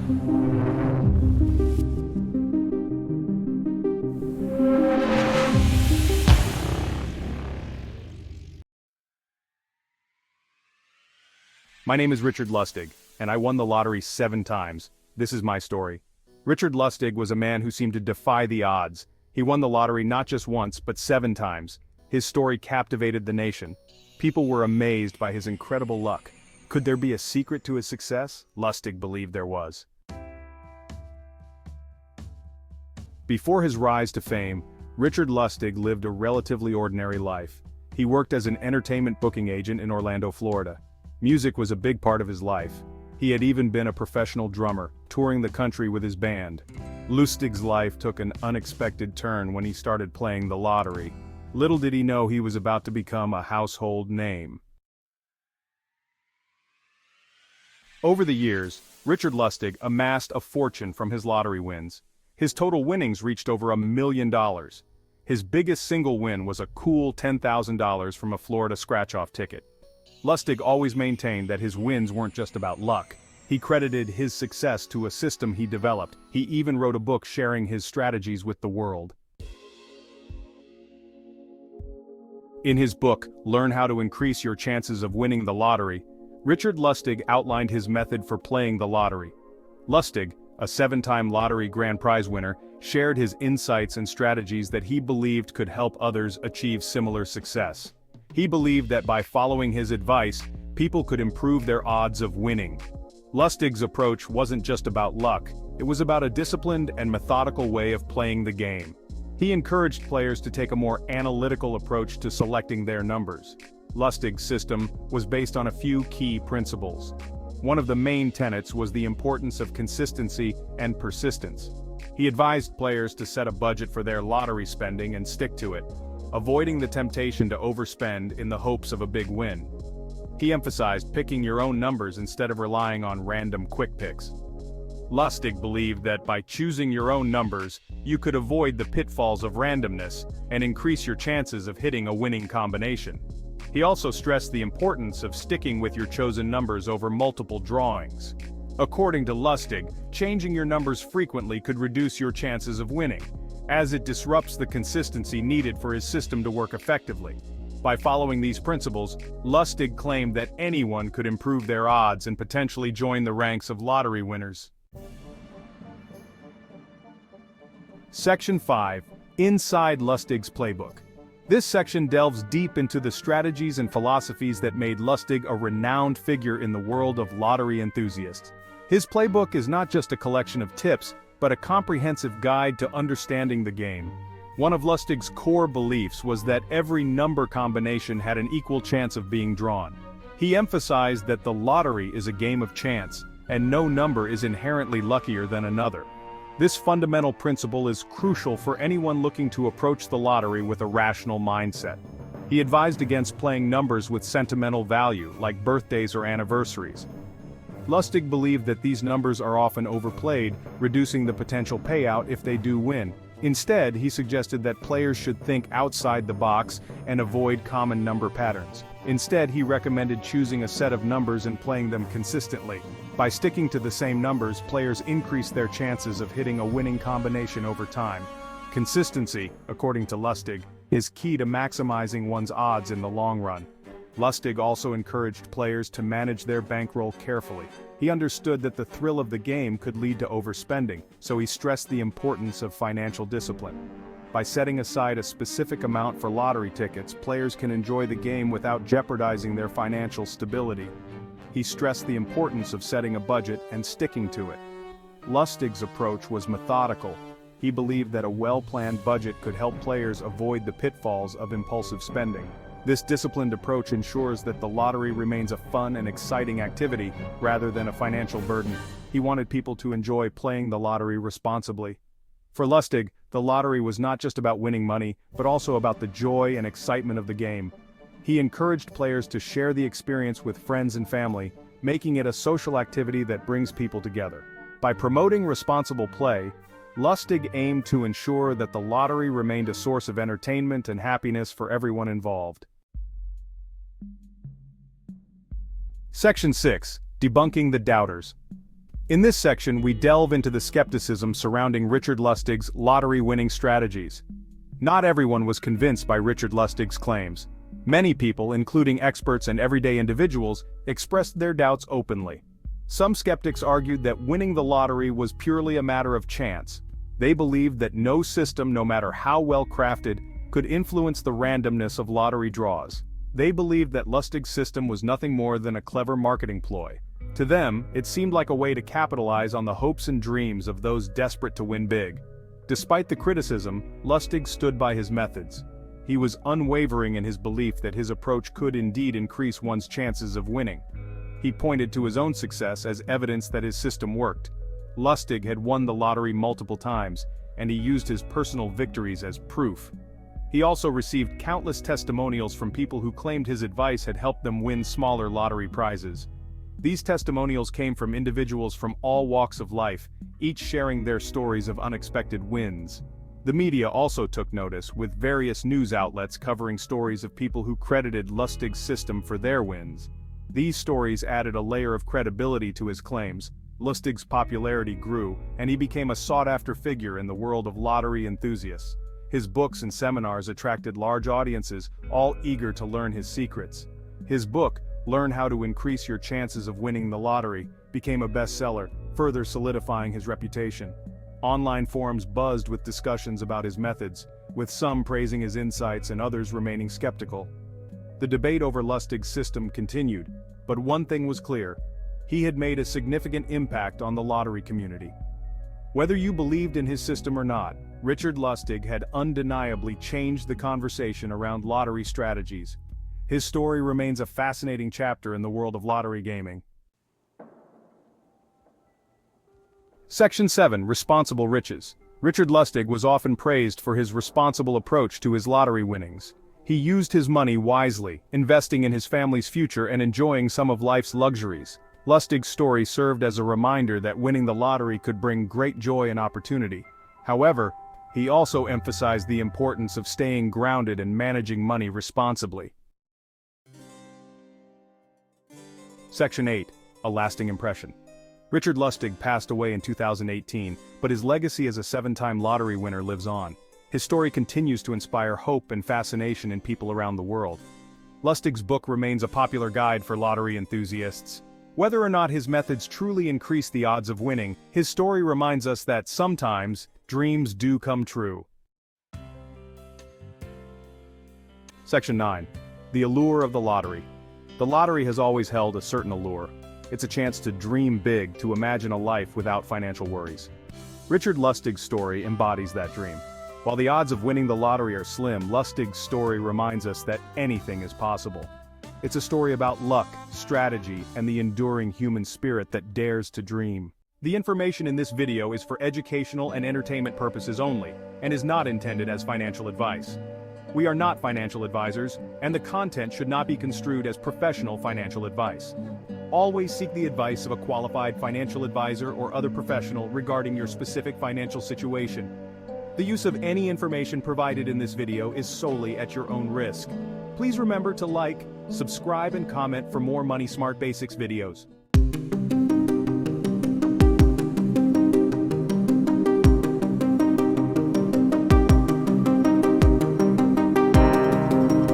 My name is Richard Lustig, and I won the lottery 7 times. This is my story. Richard Lustig was a man who seemed to defy the odds. He won the lottery not just once, but 7 times. His story captivated the nation. People were amazed by his incredible luck. Could there be a secret to his success? Lustig believed there was. Before his rise to fame, Richard Lustig lived a relatively ordinary life. He worked as an entertainment booking agent in Orlando, Florida. Music was a big part of his life. He had even been a professional drummer, touring the country with his band. Lustig's life took an unexpected turn when he started playing the lottery. Little did he know he was about to become a household name. Over the years, Richard Lustig amassed a fortune from his lottery wins. His total winnings reached over $1 million. His biggest single win was a cool $10,000 from a Florida scratch-off ticket. Lustig always maintained that his wins weren't just about luck. He credited his success to a system he developed. He even wrote a book sharing his strategies with the world. In his book, Learn How to Increase Your Chances of Winning the Lottery, Richard Lustig outlined his method for playing the lottery. Lustig, a 7-time lottery grand prize winner, shared his insights and strategies that he believed could help others achieve similar success. He believed that by following his advice, people could improve their odds of winning. Lustig's approach wasn't just about luck, it was about a disciplined and methodical way of playing the game. He encouraged players to take a more analytical approach to selecting their numbers. Lustig's system was based on a few key principles. One of the main tenets was the importance of consistency and persistence. He advised players to set a budget for their lottery spending and stick to it, avoiding the temptation to overspend in the hopes of a big win. He emphasized picking your own numbers instead of relying on random quick picks. Lustig believed that by choosing your own numbers, you could avoid the pitfalls of randomness and increase your chances of hitting a winning combination. He also stressed the importance of sticking with your chosen numbers over multiple drawings. According to Lustig, changing your numbers frequently could reduce your chances of winning, as it disrupts the consistency needed for his system to work effectively. By following these principles, Lustig claimed that anyone could improve their odds and potentially join the ranks of lottery winners. Section 5. Inside Lustig's Playbook. This section delves deep into the strategies and philosophies that made Lustig a renowned figure in the world of lottery enthusiasts. His playbook is not just a collection of tips, but a comprehensive guide to understanding the game. One of Lustig's core beliefs was that every number combination had an equal chance of being drawn. He emphasized that the lottery is a game of chance, and no number is inherently luckier than another. This fundamental principle is crucial for anyone looking to approach the lottery with a rational mindset. He advised against playing numbers with sentimental value, like birthdays or anniversaries. Lustig believed that these numbers are often overplayed, reducing the potential payout if they do win. Instead, he suggested that players should think outside the box and avoid common number patterns. Instead, he recommended choosing a set of numbers and playing them consistently. By sticking to the same numbers, players increase their chances of hitting a winning combination over time. Consistency, according to Lustig, is key to maximizing one's odds in the long run. Lustig also encouraged players to manage their bankroll carefully. He understood that the thrill of the game could lead to overspending, so he stressed the importance of financial discipline. By setting aside a specific amount for lottery tickets, players can enjoy the game without jeopardizing their financial stability. He stressed the importance of setting a budget and sticking to it. Lustig's approach was methodical. He believed that a well-planned budget could help players avoid the pitfalls of impulsive spending. This disciplined approach ensures that the lottery remains a fun and exciting activity, rather than a financial burden. He wanted people to enjoy playing the lottery responsibly. For Lustig, the lottery was not just about winning money, but also about the joy and excitement of the game. He encouraged players to share the experience with friends and family, making it a social activity that brings people together. By promoting responsible play, Lustig aimed to ensure that the lottery remained a source of entertainment and happiness for everyone involved. Section 6. Debunking the Doubters. In this section, we delve into the skepticism surrounding Richard Lustig's lottery-winning strategies. Not everyone was convinced by Richard Lustig's claims. Many people, including experts and everyday individuals, expressed their doubts openly. Some skeptics argued that winning the lottery was purely a matter of chance. They believed that no system, no matter how well crafted, could influence the randomness of lottery draws. They believed that Lustig's system was nothing more than a clever marketing ploy. To them, it seemed like a way to capitalize on the hopes and dreams of those desperate to win big. Despite the criticism, Lustig stood by his methods. He was unwavering in his belief that his approach could indeed increase one's chances of winning. He pointed to his own success as evidence that his system worked. Lustig had won the lottery multiple times, and he used his personal victories as proof. He also received countless testimonials from people who claimed his advice had helped them win smaller lottery prizes. These testimonials came from individuals from all walks of life, each sharing their stories of unexpected wins. The media also took notice, with various news outlets covering stories of people who credited Lustig's system for their wins. These stories added a layer of credibility to his claims. Lustig's popularity grew, and he became a sought-after figure in the world of lottery enthusiasts. His books and seminars attracted large audiences, all eager to learn his secrets. His book, Learn How to Increase Your Chances of Winning the Lottery, became a bestseller, further solidifying his reputation. Online forums buzzed with discussions about his methods, with some praising his insights and others remaining skeptical. The debate over Lustig's system continued, but one thing was clear: he had made a significant impact on the lottery community. Whether you believed in his system or not, Richard Lustig had undeniably changed the conversation around lottery strategies. His story remains a fascinating chapter in the world of lottery gaming. Section 7. Responsible Riches. Richard Lustig was often praised for his responsible approach to his lottery winnings. He used his money wisely, investing in his family's future and enjoying some of life's luxuries. Lustig's story served as a reminder that winning the lottery could bring great joy and opportunity. However, he also emphasized the importance of staying grounded and managing money responsibly. Section 8. A Lasting Impression. Richard Lustig passed away in 2018, but his legacy as a 7-time lottery winner lives on. His story continues to inspire hope and fascination in people around the world. Lustig's book remains a popular guide for lottery enthusiasts. Whether or not his methods truly increase the odds of winning, his story reminds us that sometimes, dreams do come true. Section 9. The Allure of the Lottery. The lottery has always held a certain allure. It's a chance to dream big, to imagine a life without financial worries. Richard Lustig's story embodies that dream. While the odds of winning the lottery are slim, Lustig's story reminds us that anything is possible. It's a story about luck, strategy, and the enduring human spirit that dares to dream. The information in this video is for educational and entertainment purposes only, and is not intended as financial advice. We are not financial advisors, and the content should not be construed as professional financial advice. Always seek the advice of a qualified financial advisor or other professional regarding your specific financial situation. The use of any information provided in this video is solely at your own risk. Please remember to like, subscribe, and comment for more Money Smart Basics videos.